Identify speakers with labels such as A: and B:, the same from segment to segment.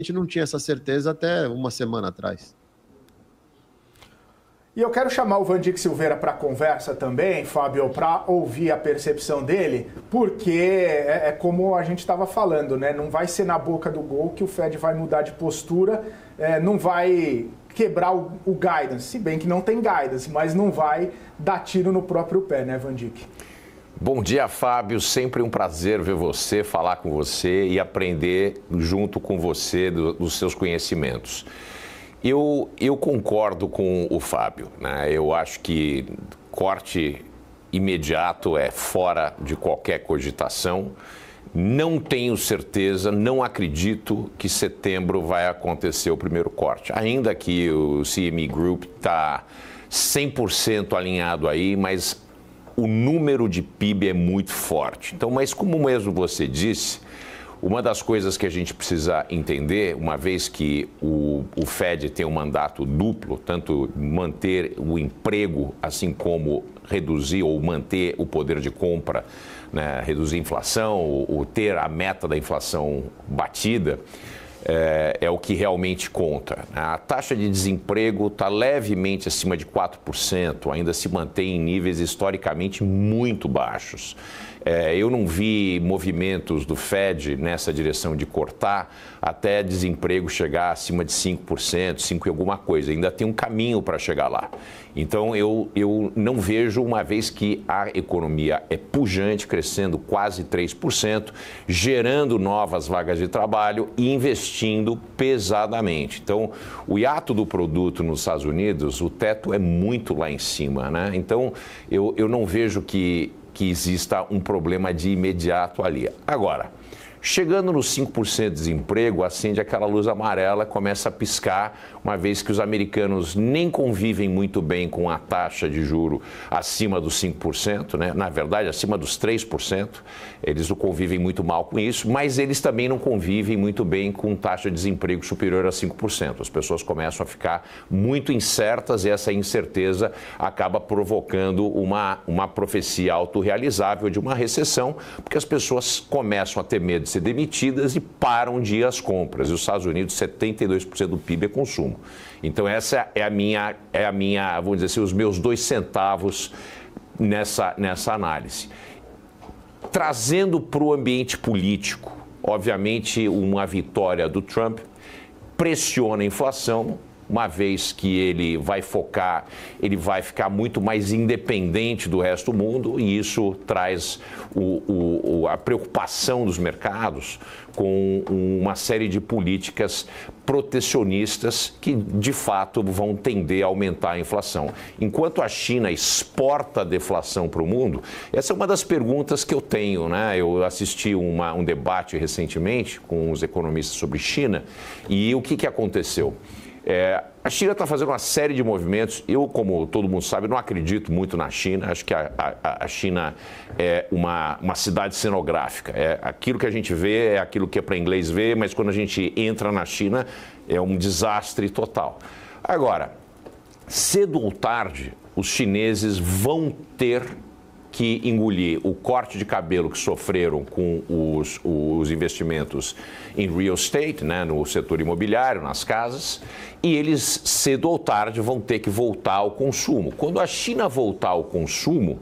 A: gente não tinha essa certeza até uma semana atrás.
B: E eu quero chamar o Vandic Silveira para a conversa também, Fábio, para ouvir a percepção dele, porque é como a gente estava falando, né? Não vai ser na boca do gol que o Fed vai mudar de postura, não vai quebrar o guidance, se bem que não tem guidance, mas não vai dar tiro no próprio pé, né, Vandic?
C: Bom dia, Fábio. Sempre um prazer ver você, falar com você e aprender junto com você dos seus conhecimentos. Eu concordo com o Fábio, né? Eu acho que corte imediato é fora de qualquer cogitação. Não tenho certeza, não acredito que setembro vai acontecer o primeiro corte. Ainda que o CME Group está 100% alinhado aí, mas o número de PIB é muito forte. Então, mas como mesmo você disse, uma das coisas que a gente precisa entender, uma vez que o Fed tem um mandato duplo, tanto manter o emprego, assim como reduzir ou manter o poder de compra, né, reduzir a inflação, ou ter a meta da inflação batida, é o que realmente conta. A taxa de desemprego está levemente acima de 4%, ainda se mantém em níveis historicamente muito baixos. Eu não vi movimentos do Fed nessa direção de cortar até desemprego chegar acima de 5%, 5% e alguma coisa. Ainda tem um caminho para chegar lá. Então, eu não vejo, uma vez que a economia é pujante, crescendo quase 3%, gerando novas vagas de trabalho e investindo pesadamente. Então, o hiato do produto nos Estados Unidos, o teto é muito lá em cima, né? Então, eu não vejo que exista um problema de imediato ali. Agora, chegando nos 5% de desemprego, acende aquela luz amarela, começa a piscar, uma vez que os americanos nem convivem muito bem com a taxa de juro acima dos 5%, né? Na verdade, acima dos 3%. Eles não convivem muito mal com isso, mas eles também não convivem muito bem com taxa de desemprego superior a 5%. As pessoas começam a ficar muito incertas e essa incerteza acaba provocando uma profecia autorrealizável de uma recessão, porque as pessoas começam a ter medo de ser demitidas e param de ir às compras. E os Estados Unidos, 72% do PIB é consumo. Então essa é a minha, vamos dizer assim, os meus 2 centavos nessa análise. Trazendo para o ambiente político, obviamente uma vitória do Trump pressiona a inflação, uma vez que ele vai ficar muito mais independente do resto do mundo e isso traz a preocupação dos mercados com uma série de políticas protecionistas que, de fato, vão tender a aumentar a inflação. Enquanto a China exporta a deflação para o mundo, essa é uma das perguntas que eu tenho, né? Eu assisti um debate recentemente com os economistas sobre China e o que aconteceu? A China está fazendo uma série de movimentos. Eu, como todo mundo sabe, não acredito muito na China. Acho que a China é uma cidade cenográfica. Aquilo que a gente vê é aquilo que é para inglês ver, mas quando a gente entra na China é um desastre total. Agora, cedo ou tarde, os chineses vão ter que engolir o corte de cabelo que sofreram com os investimentos em real estate, né, no setor imobiliário, nas casas, e eles, cedo ou tarde, vão ter que voltar ao consumo. Quando a China voltar ao consumo,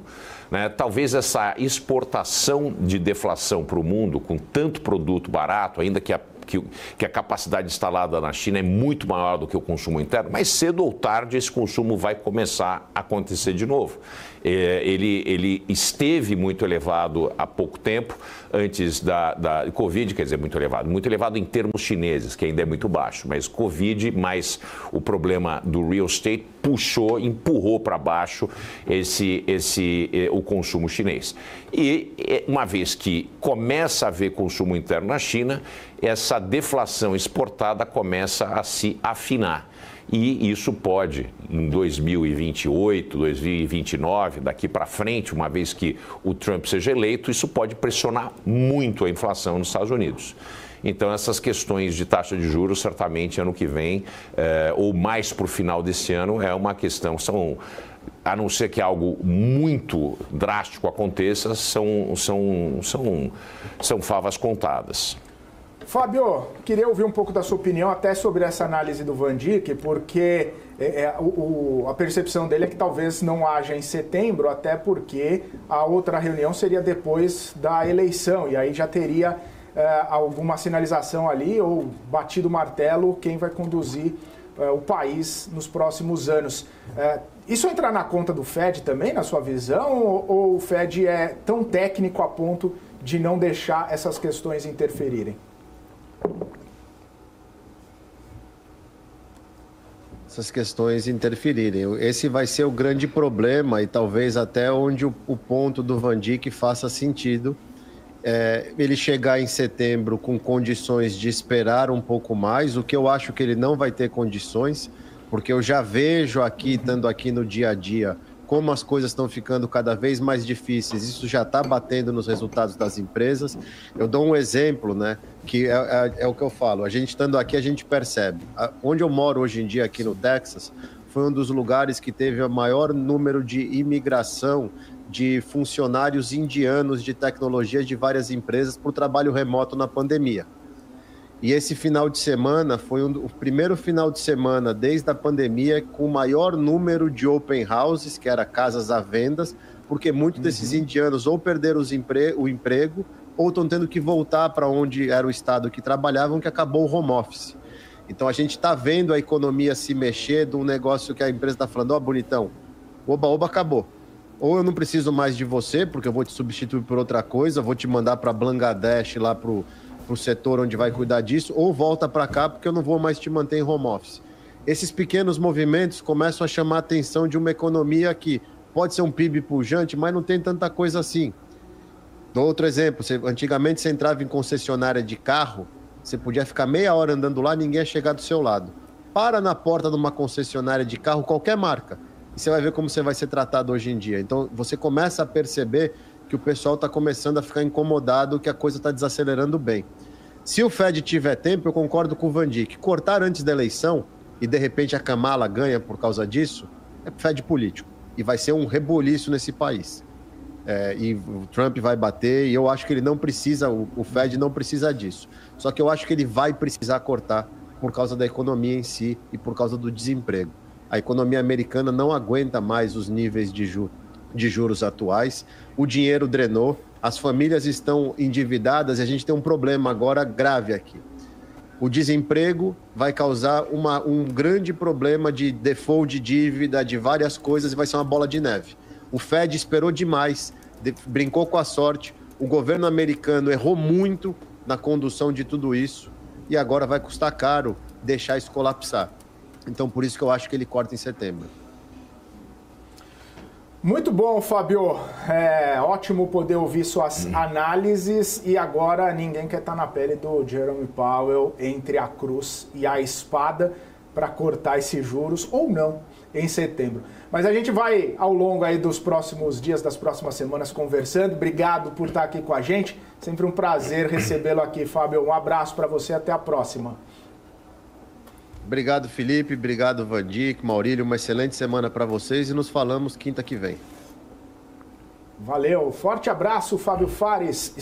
C: né, talvez essa exportação de deflação para o mundo, com tanto produto barato, ainda que a capacidade instalada na China é muito maior do que o consumo interno, mas cedo ou tarde esse consumo vai começar a acontecer de novo. Ele esteve muito elevado há pouco tempo, antes da Covid, quer dizer, muito elevado em termos chineses, que ainda é muito baixo, mas Covid, mais o problema do real estate, empurrou para baixo o consumo chinês. E uma vez que começa a haver consumo interno na China, essa deflação exportada começa a se afinar. E isso pode, em 2028, 2029, daqui para frente, uma vez que o Trump seja eleito, isso pode pressionar muito a inflação nos Estados Unidos. Então, essas questões de taxa de juros, certamente, ano que vem, ou mais para o final desse ano, é uma questão, a não ser que algo muito drástico aconteça, são favas contadas.
B: Fábio, queria ouvir um pouco da sua opinião até sobre essa análise do Van Dijk, porque a percepção dele é que talvez não haja em setembro, até porque a outra reunião seria depois da eleição, e aí já teria alguma sinalização ali, ou batido o martelo, quem vai conduzir o país nos próximos anos. Isso entra na conta do Fed também, na sua visão, ou o Fed é tão técnico a ponto de não deixar essas questões interferirem?
A: Essas questões interferirem. Esse vai ser o grande problema e talvez até onde o ponto do Van Dijk faça sentido. Ele chegar em setembro com condições de esperar um pouco mais, o que eu acho que ele não vai ter condições, porque eu já vejo aqui, estando aqui no dia a dia, como as coisas estão ficando cada vez mais difíceis. Isso já está batendo nos resultados das empresas. Eu dou um exemplo, né, que é o que eu falo. A gente estando aqui, a gente percebe. Onde eu moro hoje em dia, aqui no Texas, foi um dos lugares que teve o maior número de imigração de funcionários indianos de tecnologia de várias empresas para o trabalho remoto na pandemia. E esse final de semana foi o primeiro final de semana desde a pandemia com o maior número de open houses, que era casas à venda, porque muitos desses indianos ou perderam o emprego ou estão tendo que voltar para onde era o estado que trabalhavam, que acabou o home office. Então a gente está vendo a economia se mexer de um negócio que a empresa está falando, ó, bonitão, oba-oba, acabou. Ou eu não preciso mais de você, porque eu vou te substituir por outra coisa, vou te mandar para Bangladesh, lá para o setor onde vai cuidar disso, ou volta para cá, porque eu não vou mais te manter em home office. Esses pequenos movimentos começam a chamar a atenção de uma economia que pode ser um PIB pujante, mas não tem tanta coisa assim. Dou outro exemplo, antigamente você entrava em concessionária de carro, você podia ficar meia hora andando lá, ninguém ia chegar do seu lado. Para na porta de uma concessionária de carro, qualquer marca, e você vai ver como você vai ser tratado hoje em dia. Então, você começa a perceber que o pessoal está começando a ficar incomodado, que a coisa está desacelerando bem. Se o Fed tiver tempo, eu concordo com o Van Dijk. Cortar antes da eleição, e de repente a Kamala ganha por causa disso, é Fed político. E vai ser um reboliço nesse país. E o Trump vai bater, e eu acho que ele não precisa, o Fed não precisa disso. Só que eu acho que ele vai precisar cortar por causa da economia em si e por causa do desemprego. A economia americana não aguenta mais os níveis de juros atuais, o dinheiro drenou, as famílias estão endividadas e a gente tem um problema agora grave aqui. O desemprego vai causar um grande problema de default de dívida, de várias coisas, e vai ser uma bola de neve. O Fed esperou demais, brincou com a sorte, o governo americano errou muito na condução de tudo isso e agora vai custar caro deixar isso colapsar. Então, por isso que eu acho que ele corta em setembro.
B: Muito bom, Fábio. Ótimo poder ouvir suas análises. E agora ninguém quer estar na pele do Jerome Powell entre a cruz e a espada para cortar esses juros, ou não, em setembro. Mas a gente vai, ao longo aí dos próximos dias, das próximas semanas, conversando. Obrigado por estar aqui com a gente. Sempre um prazer recebê-lo aqui, Fábio. Um abraço para você. Até a próxima.
A: Obrigado, Felipe. Obrigado, Van Dijk, Maurílio. Uma excelente semana para vocês e nos falamos quinta que vem.
B: Valeu. Forte abraço, Fábio Fares.